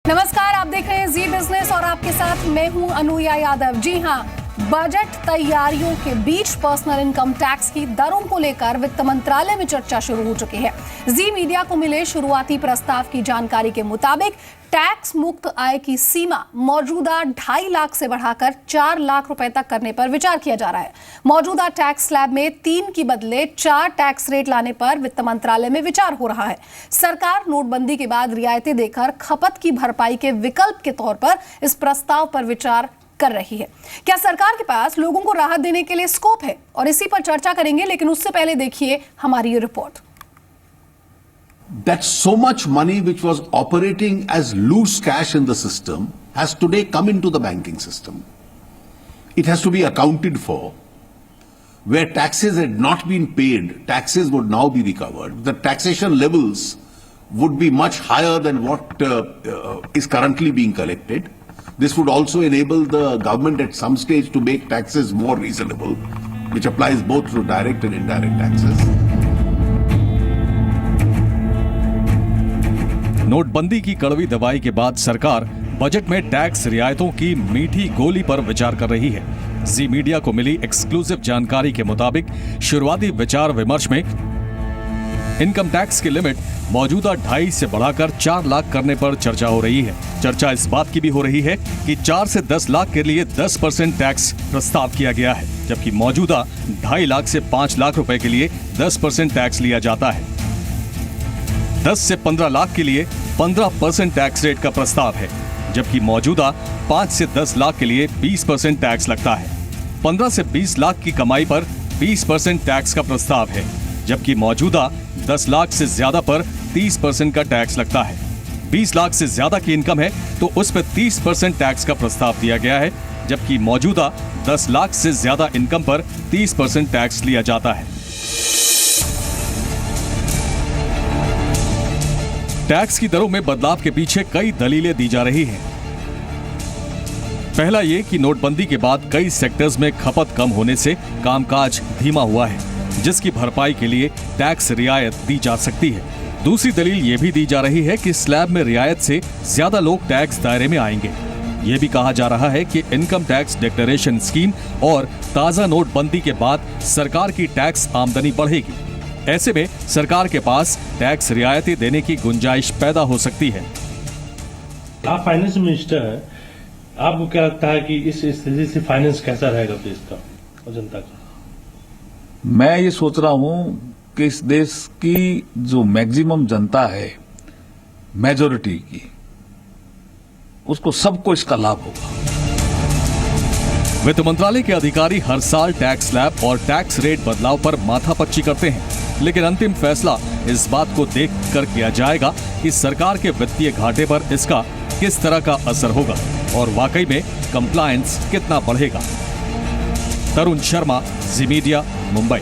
नमस्कार, आप देख रहे हैं जी बिजनेस और आपके साथ मैं हूं अनुया यादव। जी हां, बजट तैयारियों के बीच पर्सनल इनकम टैक्स की दरों को लेकर वित्त मंत्रालय में चर्चा शुरू हो चुकी है। जी मीडिया को मिले शुरुआती प्रस्ताव की जानकारी के मुताबिक टैक्स मुक्त आय की सीमा मौजूदा 2.5 लाख से बढ़ाकर 4 लाख रुपए तक करने पर विचार किया जा रहा है। मौजूदा टैक्स स्लैब में 3 की बदले 4 टैक्स रेट लाने पर वित्त मंत्रालय में विचार हो रहा है। सरकार नोटबंदी के बाद रियायतें देकर खपत की भरपाई के विकल्प के तौर पर इस प्रस्ताव पर विचार कर रही है। क्या सरकार के पास लोगों को राहत देने के लिए स्कोप है, और इसी पर चर्चा करेंगे, लेकिन उससे पहले देखिए हमारी ये report. That so much money which was operating as loose cash in the system has today come into the banking system. It has to be accounted for. Where taxes had not been paid, taxes would now be recovered. The taxation levels would be much higher than what is currently being collected. This would also enable the government at some stage to make taxes more reasonable, which applies both to direct and indirect taxes. नोटबंदी की कड़वी दवाई के बाद सरकार budget में tax रियायतों की मीठी गोली पर विचार कर रही है। जी मीडिया को मिली एक्सक्लूसिव जानकारी के मुताबिक शुरुआती विचार विमर्श में इनकम टैक्स की लिमिट मौजूदा 2.5 से बढ़ाकर 4 लाख करने पर चर्चा हो रही है। चर्चा इस बात की भी हो रही है कि 4 से 10 लाख के लिए 10% टैक्स प्रस्ताव किया गया है, जबकि मौजूदा 2.5 लाख से 5 लाख रुपए के लिए 10% टैक्स लिया जाता है। 10 से 15 लाख के लिए 15% टैक्स रेट का प्रस्ताव है, जबकि मौजूदा 5 से 10 लाख के लिए 20% टैक्स लगता है। 15 से 20 लाख की कमाई पर 20% टैक्स का प्रस्ताव है, जबकि मौजूदा 10 लाख से ज्यादा पर 30% का टैक्स लगता है। 20 लाख से ज्यादा की इनकम है तो उस पर 30% टैक्स का प्रस्ताव दिया गया है, जबकि मौजूदा 10 लाख से ज्यादा इनकम पर 30% टैक्स लिया जाता है। टैक्स की दरों में बदलाव के पीछे कई दलीलें दी जा रही हैं। पहला ये कि नोटबंदी के बाद कई सेक्टर्स में खपत कम होने से कामकाज धीमा हुआ है, जिसकी भरपाई के लिए टैक्स रियायत दी जा सकती है। दूसरी दलील ये भी दी जा रही है कि स्लैब में रियायत से ज्यादा लोग टैक्स दायरे में आएंगे। ये भी कहा जा रहा है कि इनकम टैक्स डिक्लेरेशन स्कीम और ताजा नोटबंदी के बाद सरकार की टैक्स आमदनी बढ़ेगी। ऐसे में सरकार के पास टैक्स रियायतें देने की गुंजाइश पैदा हो सकती है। आप फाइनेंस मिनिस्टर हैं, आपको क्या लगता है कि इस स्थिति से फाइनेंस कैसा रहेगा देश का और जनता का? मैं ये सोच रहा हूं कि इस देश की जो मैक्सिमम जनता है, मेजॉरिटी की, उसको सबको इसका लाभ होगा। वित्त मंत्रालय के अधिकारी हर साल टैक्स स्लैब और टैक्स रेट बदलाव पर माथापच्ची करते हैं, लेकिन अंतिम फैसला इस बात को देखकर किया जाएगा कि सरकार के वित्तीय घाटे पर इसका किस तरह का असर होगा और वाकई में कंप्लायंस कितना बढ़ेगा। तरुण शर्मा, जी मीडिया, मुंबई।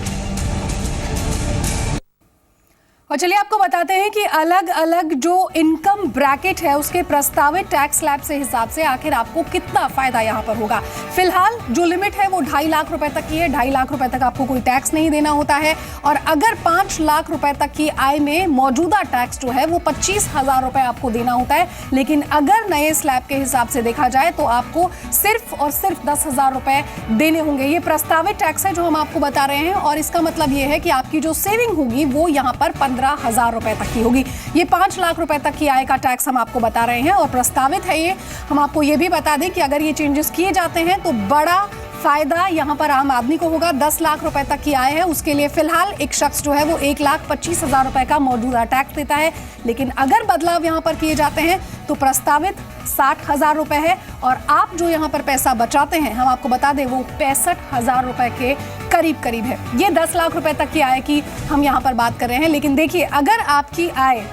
और चलिए आपको बताते हैं कि अलग अलग जो इनकम ब्रैकेट है उसके प्रस्तावित टैक्स स्लैब से हिसाब से आखिर आपको कितना फायदा यहां पर होगा। फिलहाल जो लिमिट है वो 2.5 लाख रुपए तक की है। 2.5 लाख रुपए तक आपको कोई टैक्स नहीं देना होता है, और अगर 5 लाख रुपए तक की आय में मौजूदा टैक्स जो है वो 25,000 रुपए आपको देना होता है। लेकिन अगर नए स्लैब के हिसाब से देखा जाए तो आपको सिर्फ और सिर्फ 10,000 रुपए देने होंगे। ये प्रस्तावित टैक्स है जो हम आपको बता रहे हैं, और इसका मतलब ये है कि आपकी जो सेविंग होगी वो यहाँ पर 15,000 रुपए तक की होगी। ये 5 लाख रुपए तक की आय का टैक्स हम आपको बता रहे हैं और प्रस्तावित है ये। हम आपको ये भी बता दें कि अगर ये चेंजेस किए जाते हैं तो बड़ा फायदा यहाँ पर आम आदमी को होगा। 10 लाख रुपए तक की आय है उसके लिए फिलहाल एक शख्स जो है वो 1,25,000 रुपए का मौजूदा टैक्स देता है, लेकिन अगर बदलाव यहाँ पर किए जाते हैं तो प्रस्तावित 60,000 रुपए है, और आप जो यहाँ पर पैसा बचाते हैं हम आपको बता दें वो 65,000 रुपए के करीब करीब है। ये 10 लाख रुपए तक की आय की हम यहाँ पर बात कर रहे हैं, लेकिन देखिए अगर आपकी आय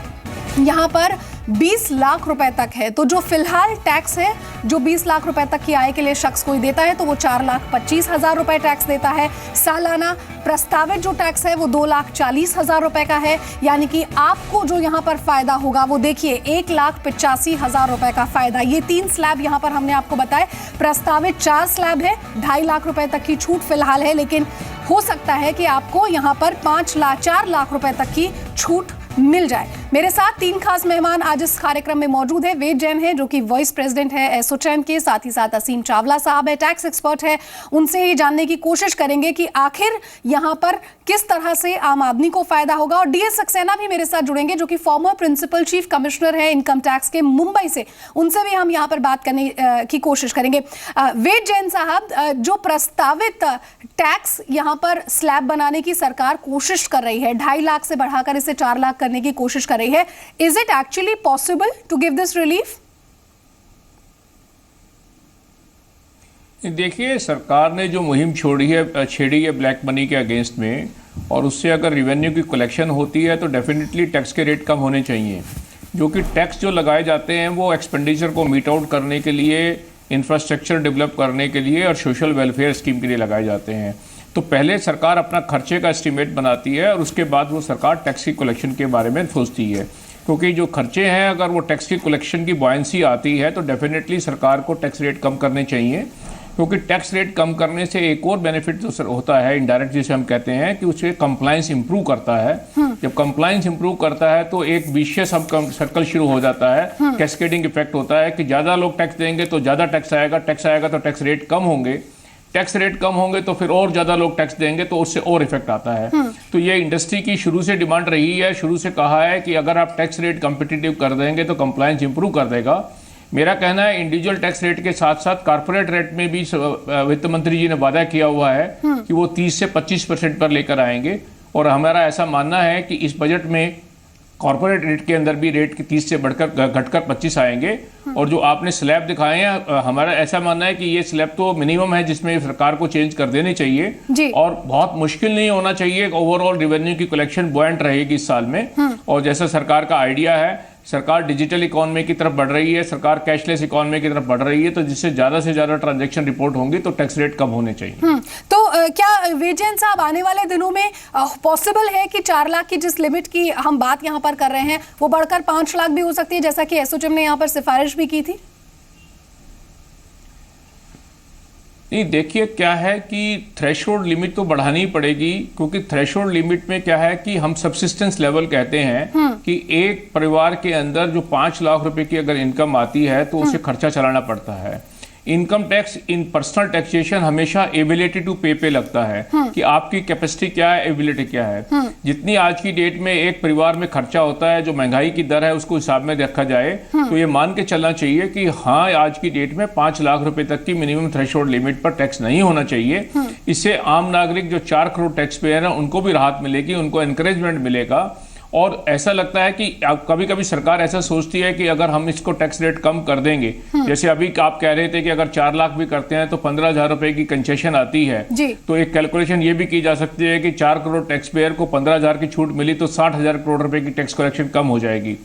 यहाँ पर 20 लाख रुपए तक है तो जो फिलहाल टैक्स है जो 20 लाख रुपए तक की आय के लिए शख्स कोई देता है तो वो 4,25,000 रुपए टैक्स देता है सालाना। प्रस्तावित जो टैक्स है वो 2,40,000 रुपए का है, यानी कि आपको जो यहाँ पर फायदा होगा वो देखिए 1,85,000 रुपए का फायदा। ये 3 स्लैब यहाँ पर हमने आपको बताए। प्रस्तावित 4 स्लैब है, 2.5 लाख रुपए तक की छूट फिलहाल है, लेकिन हो सकता है कि आपको यहाँ पर 4 लाख रुपए तक की छूट मिल जाए। मेरे साथ 3 खास मेहमान आज इस कार्यक्रम में मौजूद है। वेद जैन है जो कि वाइस प्रेसिडेंट है एसोचैम के, साथ ही साथ असीम चावला साहब है, टैक्स एक्सपर्ट है। उनसे ये जानने की कोशिश करेंगे कि आखिर यहाँ पर किस तरह से आम आदमी को फायदा होगा। और डीएस सक्सेना भी मेरे साथ जुड़ेंगे जो कि फॉर्मर प्रिंसिपल चीफ कमिश्नर है इनकम टैक्स के मुंबई से। उनसे भी हम यहाँ पर बात करने की कोशिश करेंगे। वेद जैन साहब, जो प्रस्तावित टैक्स यहाँ पर स्लैब बनाने की सरकार कोशिश कर रही है, 2.5 लाख से बढ़ाकर इसे 4 लाख करने की कोशिश कर रही है, is it actually possible to give this relief? देखिए, सरकार ने जो मुहिम छेड़ी है ब्लैक मनी के अगेंस्ट में, और उससे अगर रेवेन्यू की कलेक्शन होती है तो डेफिनेटली टैक्स के रेट कम होने चाहिए। जो कि टैक्स जो लगाए जाते हैं वो एक्सपेंडिचर को मीट आउट करने के लिए, इंफ्रास्ट्रक्चर डेवलप करने के लिए और सोशल वेलफेयर स्कीम के लिए लगाए जाते हैं। तो पहले सरकार अपना खर्चे का एस्टीमेट बनाती है और उसके बाद वो सरकार टैक्स की कलेक्शन के बारे में सोचती है। क्योंकि जो खर्चे हैं, अगर वो टैक्स की कलेक्शन की बॉयंसी आती है तो डेफिनेटली सरकार को टैक्स रेट कम करने चाहिए। क्योंकि टैक्स रेट कम करने से एक और बेनिफिट जो होता है इनडायरेक्ट, जिसे हम कहते हैं कि उससे कंप्लायंस इंप्रूव करता है। जब कंप्लायंस इंप्रूव करता है तो एक विशियस सर्कल शुरू हो जाता है, कैस्केडिंग इफेक्ट होता है कि ज़्यादा लोग टैक्स देंगे तो ज़्यादा टैक्स आएगा तो टैक्स रेट कम होंगे, टैक्स रेट कम होंगे तो फिर और ज़्यादा लोग टैक्स देंगे तो उससे और इफेक्ट आता है। तो ये इंडस्ट्री की शुरू से डिमांड रही है, शुरू से कहा है कि अगर आप टैक्स रेट कम्पिटिटिव कर देंगे तो कंप्लायंस इंप्रूव कर देगा। मेरा कहना है इंडिविजुअल टैक्स रेट के साथ साथ कॉर्पोरेट रेट में भी वित्त मंत्री जी ने वादा किया हुआ है कि वो 30 से 25% पर लेकर आएंगे। और हमारा ऐसा मानना है कि इस बजट में कॉर्पोरेट रेट के अंदर भी रेट के 30 से बढ़कर घटकर 25 आएंगे। और जो आपने स्लैब दिखाए हैं, हमारा ऐसा मानना है कि ये स्लैब तो मिनिमम है जिसमें सरकार को चेंज कर देने चाहिए और बहुत मुश्किल नहीं होना चाहिए। ओवरऑल रेवेन्यू की कलेक्शन बॉयंट रहेगी इस साल में। और जैसा सरकार का आइडिया है, सरकार डिजिटल इकोनॉमी की तरफ बढ़ रही है, सरकार कैशलेस इकोनॉमी की तरफ बढ़ रही है, तो जिससे ज्यादा से ज्यादा ट्रांजैक्शन रिपोर्ट होंगी तो टैक्स रेट कम होने चाहिए। तो क्या वेद जैन साहब, आने वाले दिनों में पॉसिबल है कि 4 लाख की जिस लिमिट की हम बात यहाँ पर कर रहे हैं वो बढ़कर 5 लाख भी हो सकती है, जैसा कि एसोचैम ने यहाँ पर सिफारिश भी की थी? नहीं, देखिए क्या है कि थ्रेशोल्ड लिमिट तो बढ़ानी ही पड़ेगी। क्योंकि थ्रेशोल्ड लिमिट में क्या है कि हम सब्सिस्टेंस लेवल कहते हैं कि एक परिवार के अंदर जो 5 लाख रुपए की अगर इनकम आती है तो उसे खर्चा चलाना पड़ता है। Income tax in personal taxation हमेशा एबिलिटी टू पे पे लगता है कि आपकी कैपेसिटी क्या है, एबिलिटी क्या है। जितनी आज की डेट में एक परिवार में खर्चा होता है, जो महंगाई की दर है उसको हिसाब में रखा जाए तो ये मान के चलना चाहिए कि हाँ, आज की डेट में 5 लाख रुपए तक की मिनिमम थ्रेशोल्ड लिमिट पर टैक्स नहीं होना चाहिए। इससे आम नागरिक जो 4 करोड़ टैक्स पेयर है उनको भी राहत मिलेगी, उनको एनकरेजमेंट मिलेगा। और ऐसा लगता है कि कभी कभी सरकार ऐसा सोचती है कि अगर हम इसको टैक्स रेट कम कर देंगे, जैसे अभी आप कह रहे थे कि अगर 4 लाख भी करते हैं तो 15,000 रुपए की कंसेशन आती है, तो एक कैलकुलेशन ये भी की जा सकती है कि 4 करोड़ टैक्स पेयर को 15,000 की छूट मिली तो 60,000 करोड़ रुपए की टैक्स कलेक्शन कम हो जाएगी।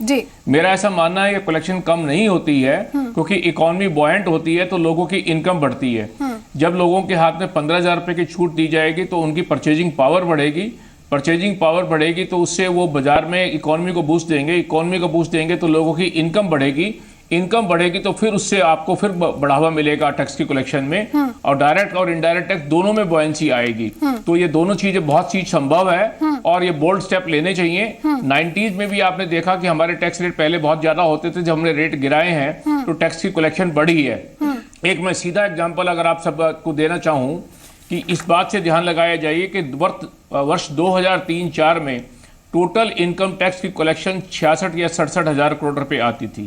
मेरा ऐसा मानना है ये कलेक्शन कम नहीं होती है, क्योंकि इकोनॉमी बॉयंट होती है तो लोगों की इनकम बढ़ती है। जब लोगों के हाथ में 15,000 रुपए की छूट दी जाएगी तो उनकी परचेजिंग पावर बढ़ेगी। परचेजिंग पावर बढ़ेगी तो उससे वो बाजार में इकोनॉमी को बूस्ट देंगे, इकोनॉमी को बूस्ट देंगे तो लोगों की इनकम बढ़ेगी, इनकम बढ़ेगी तो फिर उससे आपको फिर बढ़ावा मिलेगा टैक्स की कलेक्शन में, और डायरेक्ट और इनडायरेक्ट टैक्स दोनों में बॉयंसी आएगी। तो ये दोनों चीजें बहुत चीज संभव है और ये बोल्ड स्टेप लेने चाहिए। 90s में भी आपने देखा कि हमारे टैक्स रेट पहले बहुत ज्यादा होते थे, जब हमने रेट गिराए हैं तो टैक्स की कलेक्शन बढ़ी है। एक मैं सीधा एग्जाम्पल अगर आप सबको देना चाहूँ कि इस बात से ध्यान लगाया जाइए कि वर्ष 2003-04 में टोटल इनकम टैक्स की कलेक्शन 66 या 67 हजार करोड़ रुपए आती थी।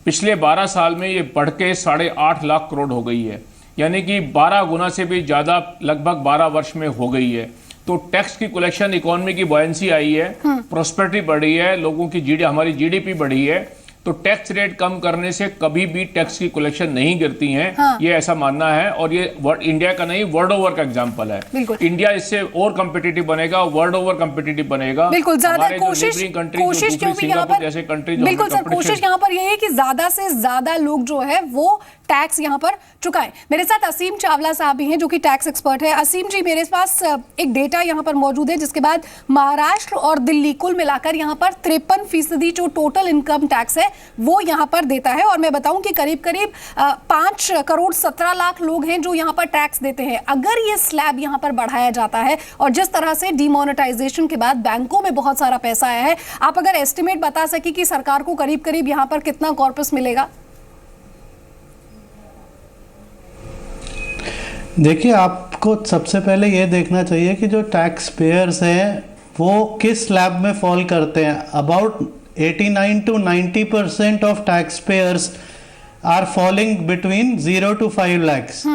पिछले 12 साल में ये बढ़ के 8.5 लाख करोड़ हो गई है, यानी कि 12 गुना से भी ज़्यादा लगभग 12 वर्ष में हो गई है। तो टैक्स की कलेक्शन, इकोनॉमी की बॉयंसी आई है, प्रॉस्पेरिटी बढ़ी है, लोगों की हमारी जीडीपी बढ़ी है। तो टैक्स रेट कम करने से कभी भी टैक्स की कलेक्शन नहीं गिरती हैं, ये ऐसा मानना है। और ये इंडिया का नहीं, वर्ल्ड ओवर का एग्जांपल है। इंडिया इससे और कम्पिटिटिव बनेगा, वर्ल्ड ओवर कम्पिटिटिव बनेगा। बिल्कुल, ज्यादा कोशिश क्योंकि यहाँ पर, बिल्कुल सर, कोशिश यहाँ पर ये है कि ज्यादा से ज्यादा लोग जो है वो टैक्स यहाँ पर चुकाएं। मेरे साथ असीम चावला साहब भी हैं जो कि टैक्स एक्सपर्ट है। असीम जी, मेरे पास एक डेटा यहाँ पर मौजूद है जिसके बाद महाराष्ट्र और दिल्ली कुल मिलाकर यहाँ पर 53% जो टोटल इनकम टैक्स है वो यहाँ पर देता है। और मैं बताऊं कि करीब करीब 5 करोड़ 17 लाख लोग हैं जो यहाँ पर टैक्स देते हैं। अगर ये स्लैब यहाँ पर बढ़ाया जाता है और जिस तरह से डिमोनेटाइजेशन के बाद बैंकों में बहुत सारा पैसा आया है, आप अगर एस्टिमेट बता सके कि सरकार को करीब करीब यहाँ पर कितना कॉर्पस मिलेगा? देखिए, आपको सबसे पहले ये देखना चाहिए कि जो टैक्स पेयर्स हैं वो किस स्लैब में फॉल करते हैं। About 89 to 90% of tax payers are falling between 0 to 5 lakhs।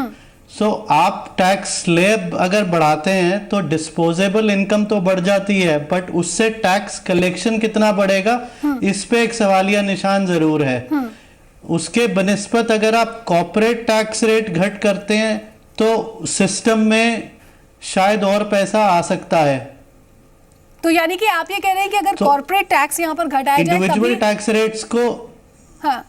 So आप टैक्स स्लैब अगर बढ़ाते हैं तो डिस्पोजेबल इनकम तो बढ़ जाती है, बट उससे टैक्स कलेक्शन कितना बढ़ेगा इस पे एक सवालिया निशान जरूर है। उसके बनिस्बत अगर आप कॉर्पोरेट टैक्स रेट घट करते हैं तो सिस्टम में शायद और पैसा आ सकता है। तो यानी कि आप ये कह रहे हैं कि अगर कॉर्पोरेट टैक्स यहाँ पर घटाया जाए, इंडिविजुअल टैक्स रेट्स को, हाँ,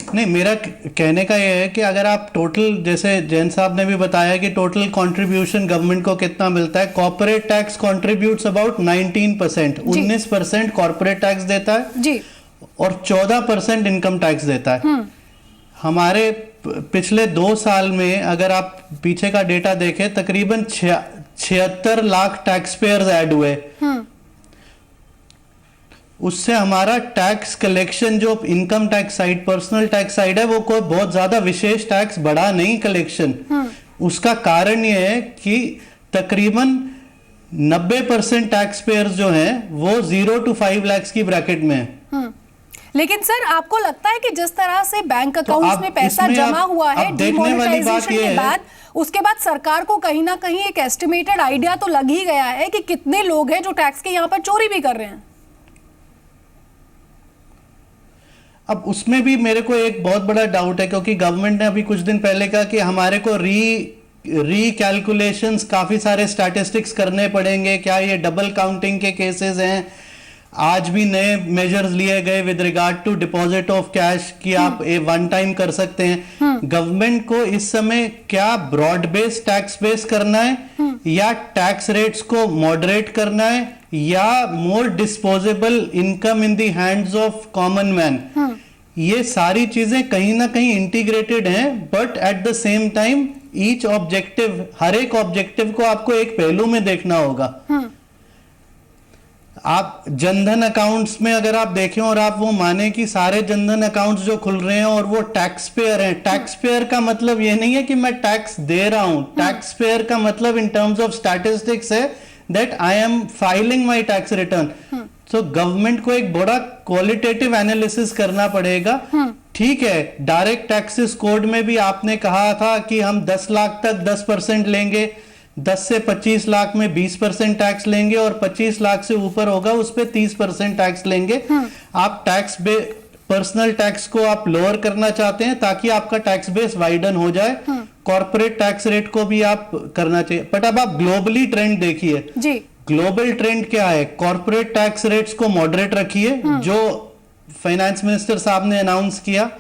नहीं, मेरा कहने का ये है कि अगर आप टोटल, जैसे जैन साहब ने भी बताया कि टोटल कंट्रीब्यूशन गवर्नमेंट को कितना मिलता है, corporate tax contributes about 19%, 19% corporate tax देता है जी, और 14% इनकम टैक्स देता है। हमारे पिछले 2 साल में अगर आप पीछे का डेटा देखें, तकरीबन 76 लाख टैक्स पेयर्स ऐड हुए। उससे हमारा टैक्स कलेक्शन, जो income tax side, personal tax side है, वो कोई बहुत ज्यादा विशेष टैक्स बढ़ा नहीं कलेक्शन। उसका कारण ये है कि तकरीबन 90% टैक्स पेयर्स जो हैं वो 0 to 5 lakhs की ब्रैकेट में है। लेकिन सर, आपको लगता है कि जिस तरह से बैंक अकाउंट्स में पैसा जमा हुआ है डिमोनेटाइजेशन के बाद, उसके बाद सरकार को कहीं ना कहीं एक एस्टिमेटेड आइडिया तो लग ही गया है कि कितने लोग हैं जो टैक्स के यहाँ पर चोरी भी कर रहे हैं? अब उसमें भी मेरे को एक बहुत बड़ा डाउट है, क्योंकि गवर्नमेंट ने अभी कुछ दिन पहले कहा कि हमारे को रीकैलकुलेशंस, काफी सारे स्टैटिस्टिक्स करने पड़ेंगे। क्या ये डबल काउंटिंग के केसेस हैं? आज भी नए मेजर्स लिए गए with regard to deposit of cash कि आप वन टाइम कर सकते हैं। गवर्नमेंट को इस समय क्या ब्रॉड बेस टैक्स बेस करना है या टैक्स रेट्स को मॉडरेट करना है या more disposable income in the hands of common man? ये सारी चीजें कहीं ना कहीं इंटीग्रेटेड हैं, but at the same time each objective, हर एक ऑब्जेक्टिव को आपको एक पहलू में देखना होगा। आप जनधन अकाउंट्स में अगर आप देखें और आप वो माने कि सारे जनधन अकाउंट्स जो खुल रहे हैं और वो टैक्स पेयर हैं, टैक्स पेयर का मतलब ये नहीं है कि मैं टैक्स दे रहा हूं। टैक्स पेयर का मतलब इन टर्म्स ऑफ स्टैटिस्टिक्स है that I am filing my tax return. तो गवर्नमेंट को एक बड़ा क्वालिटेटिव एनालिसिस करना पड़ेगा। ठीक है, डायरेक्ट टैक्सेस कोड में भी आपने कहा था कि हम 10 लाख तक 10% लेंगे, 10 से 25 लाख में 20% टैक्स लेंगे और 25 लाख से ऊपर होगा उस पर 30% टैक्स लेंगे। आप टैक्स पर्सनल टैक्स को आप लोअर करना चाहते हैं ताकि आपका टैक्स बेस वाइडन हो जाए। कॉर्पोरेट टैक्स रेट को भी आप करना चाहिए। बट अब आप ग्लोबली ट्रेंड देखिए जी, ग्लोबल ट्रेंड क्या है? कॉर्पोरेट टैक्स रेट्स को मॉडरेट रखिए, जो फाइनेंस मिनिस्टर साहब ने अनाउंस किया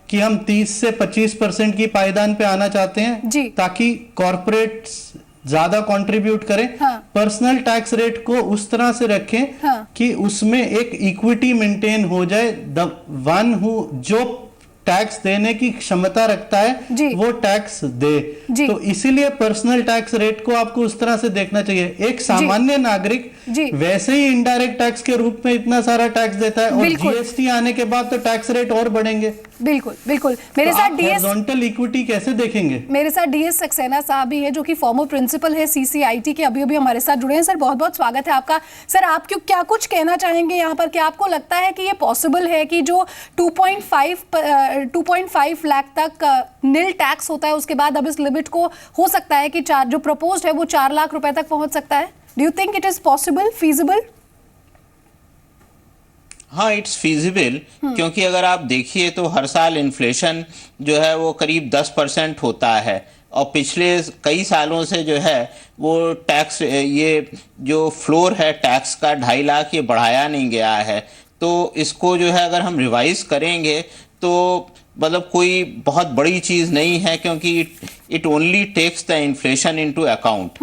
कि हम 30 से 25% की पायदान पे आना चाहते हैं ताकि कॉर्पोरेट ज्यादा कंट्रीब्यूट करें। पर्सनल टैक्स रेट को उस तरह से रखें कि उसमें एक इक्विटी मेंटेन हो जाए। द वन हु जो टैक्स देने की क्षमता रखता है वो टैक्स दे। तो इसीलिए पर्सनल टैक्स रेट को आपको उस तरह से देखना चाहिए। एक सामान्य नागरिक वैसे ही इनडायरेक्ट टैक्स के रूप में इतना सारा टैक्स देता है और जीएसटी आने के बाद तो टैक्स रेट और बढ़ेंगे। बिल्कुल बिल्कुल। मेरे साथ डीएस हॉरिजॉन्टल इक्विटी कैसे देखेंगे? मेरे साथ डीएस सक्सेना साहब भी है जो कि फॉर्मर प्रिंसिपल है सीसीआईटी के, अभी अभी हमारे साथ जुड़े हैं। सर, बहुत बहुत स्वागत है आपका। सर, आप क्यों क्या कुछ कहना चाहेंगे यहाँ पर? क्या आपको लगता है कि ये पॉसिबल है कि जो 2.5 लाख तक नील टैक्स होता है उसके बाद अब इस लिमिट को हो सकता है कि जो प्रपोज्ड है वो 4 लाख रुपए तक पहुंच सकता है? Do you think it is possible, feasible? हाँ, इट्स फीजिबल, क्योंकि अगर आप देखिए तो हर साल इन्फ्लेशन जो है वो करीब 10% होता है और पिछले कई सालों से जो है वो टैक्स, ये जो फ्लोर है टैक्स का 2.5 लाख, ये बढ़ाया नहीं गया है। तो इसको जो है अगर हम रिवाइज करेंगे तो मतलब कोई बहुत बड़ी चीज नहीं है, क्योंकि it only takes the inflation into account.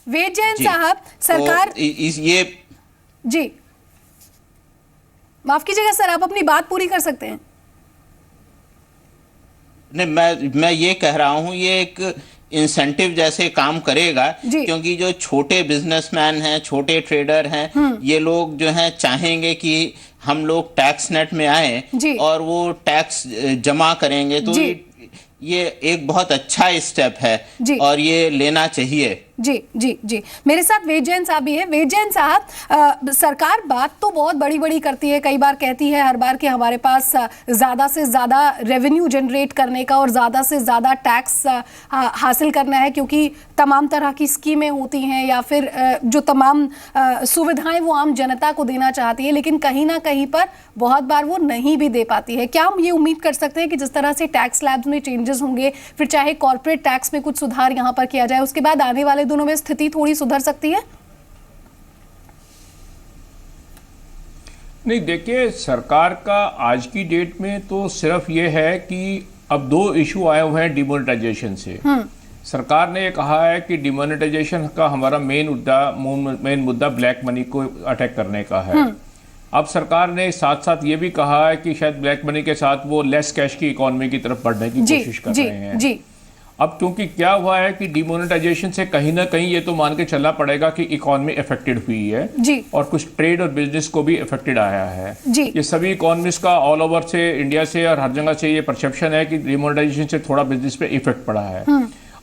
Ved Jain साहब, सरकार तो ये जी माफ कीजिएगा सर, आप अपनी बात पूरी कर सकते हैं। नहीं, मैं ये कह रहा हूं ये एक इंसेंटिव जैसे काम करेगा, क्योंकि जो छोटे बिजनेसमैन हैं, छोटे ट्रेडर हैं, ये लोग जो हैं चाहेंगे कि हम लोग टैक्स नेट में आए और वो टैक्स जमा करेंगे, तो ये एक बहुत अच्छा स्टेप है और ये लेना चाहिए। जी जी जी, मेरे साथ वेद जैन साहब भी है। वेद जैन साहब, सरकार बात तो बहुत बड़ी बड़ी करती है, कई बार कहती है हर बार कि हमारे पास ज़्यादा से ज़्यादा रेवेन्यू जनरेट करने का और ज़्यादा से ज़्यादा टैक्स हासिल करना है, क्योंकि तमाम तरह की स्कीमें होती हैं या फिर जो तमाम सुविधाएं वो आम जनता को देना चाहती है, लेकिन कहीं ना कहीं पर बहुत बार वो नहीं भी दे पाती है। क्या हम ये उम्मीद कर सकते हैं कि जिस तरह से टैक्स स्लैब्स में चेंजेस होंगे, फिर चाहे कॉर्पोरेट टैक्स में कुछ सुधार यहाँ पर किया जाए, उसके बाद आने वाले दिनों में स्थिति थोड़ी सुधर सकती है? नहीं, देखिए, सरकार का आज की डेट में तो सिर्फ ये है कि अब 2 इशू आए हुए हैं डिमोनेटाइजेशन से। सरकार ने कहा है कि डिमोनेटाइजेशन का हमारा मेन मुद्दा ब्लैक मनी को अटैक करने का है। अब सरकार ने साथ साथ ये भी कहा है कि शायद ब्लैक मनी के साथ वो लेस कैश की इकोनॉमी की तरफ बढ़ने की कोशिश कर रहे हैं। अब क्योंकि क्या हुआ है कि डिमोनेटाइजेशन से कहीं ना कहीं ये तो मान के चलना पड़ेगा कि इकोनॉमी अफेक्टेड हुई है और कुछ ट्रेड और बिजनेस को भी अफेक्टेड आया है। ये सभी इकोनॉमिस्ट का ऑल ओवर से, इंडिया से और हर जगह से ये परसेप्शन है कि डिमोनेटाइजेशन से थोड़ा बिजनेस पे इफेक्ट पड़ा है।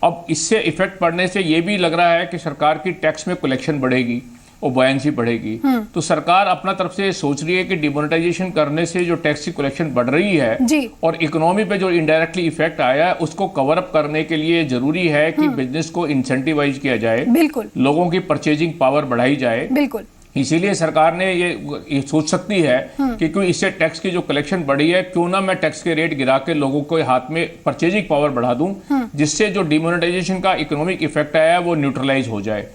अब इससे इफेक्ट पड़ने से ये भी लग रहा है कि सरकार की टैक्स में कलेक्शन बढ़ेगी और बयानसी बढ़ेगी। तो सरकार अपना तरफ से सोच रही है कि डिमोनेटाइजेशन करने से जो टैक्स की कलेक्शन बढ़ रही है और इकोनॉमी पे जो इनडायरेक्टली इफेक्ट आया है उसको कवर अप करने के लिए जरूरी है कि बिजनेस को इंसेंटिवाइज किया जाए, बिल्कुल, लोगों की परचेजिंग पावर बढ़ाई जाए। बिल्कुल, इसीलिए सरकार ने ये सोच सकती है कि क्यों इससे टैक्स की जो कलेक्शन बढ़ी है, क्यों ना मैं टैक्स के रेट गिरा के लोगों के हाथ में परचेजिंग पावर बढ़ा दूं, जिससे जो डिमोनेटाइजेशन का इकोनॉमिक इफेक्ट आया है वो न्यूट्रलाइज हो जाए।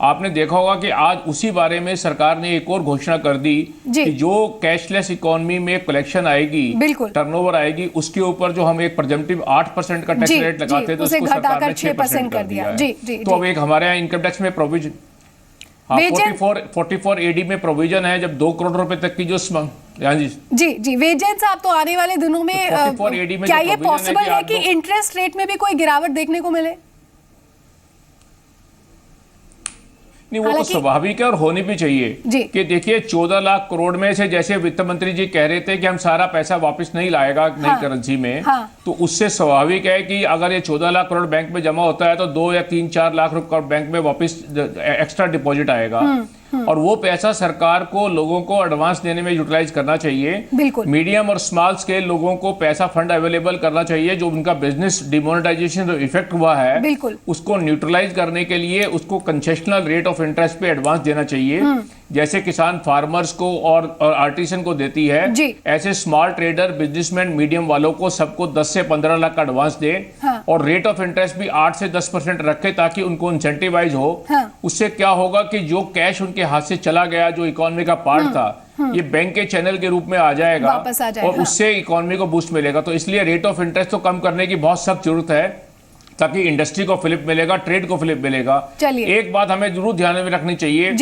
आपने देखा होगा कि आज उसी बारे में सरकार ने एक और घोषणा कर दी कि जो कैशलेस इकोनॉमी में कलेक्शन आएगी, टर्नओवर आएगी, उसके ऊपर जो हम एक प्रिजम्पटिव 8% का टैक्स रेट लगाते थे तो उसको सरकार ने 6% कर दिया है। तो अब एक हमारे यहाँ इनकम टैक्स में प्रोविजन 44 एडी में प्रोविजन है, जब 2 करोड़ रुपए तक की जो जी वेद जैन साहब, तो आने वाले दिनों में क्या ये पॉसिबल है कि इंटरेस्ट रेट में भी कोई गिरावट देखने को मिले? नहीं, वो तो स्वाभाविक है और होनी भी चाहिए कि देखिए 14 लाख करोड़ में से, जैसे वित्त मंत्री जी कह रहे थे कि हम सारा पैसा वापस नहीं लाएगा नई करेंसी में, तो उससे स्वाभाविक है कि अगर ये 14 लाख करोड़ बैंक में जमा होता है तो 2 या 3-4 लाख रुपए बैंक में वापस एक्स्ट्रा डिपॉजिट आएगा और वो पैसा सरकार को लोगों को एडवांस देने में यूटिलाइज करना चाहिए। मीडियम और स्मॉल स्केल लोगों को पैसा फंड अवेलेबल करना चाहिए, जो उनका बिजनेस डिमोनेटाइजेशन जो इफेक्ट हुआ है उसको न्यूट्रलाइज करने के लिए उसको कंसेशनल रेट ऑफ इंटरेस्ट पे एडवांस देना चाहिए, जैसे किसान फार्मर्स को और आर्टिसन को देती है। ऐसे स्मॉल ट्रेडर, बिजनेसमैन, मीडियम वालों को सबको 10 से 15 लाख का एडवांस दे और रेट ऑफ इंटरेस्ट भी 8 से 10% रखे ताकि उनको इंसेंटिवाइज हो। उससे क्या होगा कि जो कैश उनके हाथ से चला गया, जो इकोनॉमी का पार्ट था, ये बैंक के चैनल के रूप में आ जाएगा और उससे इकोनॉमी को बूस्ट मिलेगा। तो इसलिए रेट ऑफ इंटरेस्ट तो कम करने की बहुत सख्त जरूरत है ताकि इंडस्ट्री को फिलिप मिलेगा, ट्रेड को फिलिप मिलेगा। एक बात हमें जरूर ध्यान में रखनी चाहिए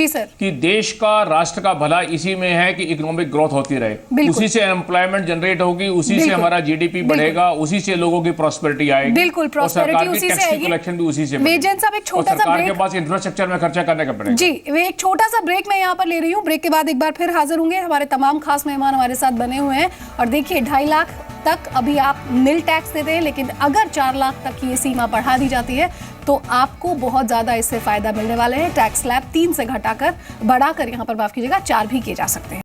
कि देश का, राष्ट्र का भला इसी में है कि इकोनॉमिक ग्रोथ होती रहे, उसी से एम्प्लॉयमेंट जनरेट होगी, उसी से हमारा जीडीपी बढ़ेगा, उसी से लोगों की प्रॉस्पेरिटी आएगी। बिल्कुल, प्रॉस्पेरिटी उसी से आएगी, कलेक्शन भी उसी से। वेजन साहब, एक छोटा सा ब्रेक, के पास इंफ्रास्ट्रक्चर में खर्चा करने का पड़ेगा। जी, एक छोटा सा ब्रेक मैं यहाँ पर ले रही हूँ। ब्रेक के बाद एक बार फिर हाजिर होंगे। हमारे तमाम खास मेहमान हमारे साथ बने हुए हैं और देखिए 2.5 लाख तक अभी आप नील टैक्स देते हैं, लेकिन अगर 4 लाख तक की ये सीमा बढ़ा दी जाती है तो आपको बहुत ज्यादा इससे फायदा मिलने वाले हैं। टैक्स स्लैब 3 से घटाकर बढ़ाकर यहाँ पर माफ कीजिएगा 4 भी किए जा सकते हैं।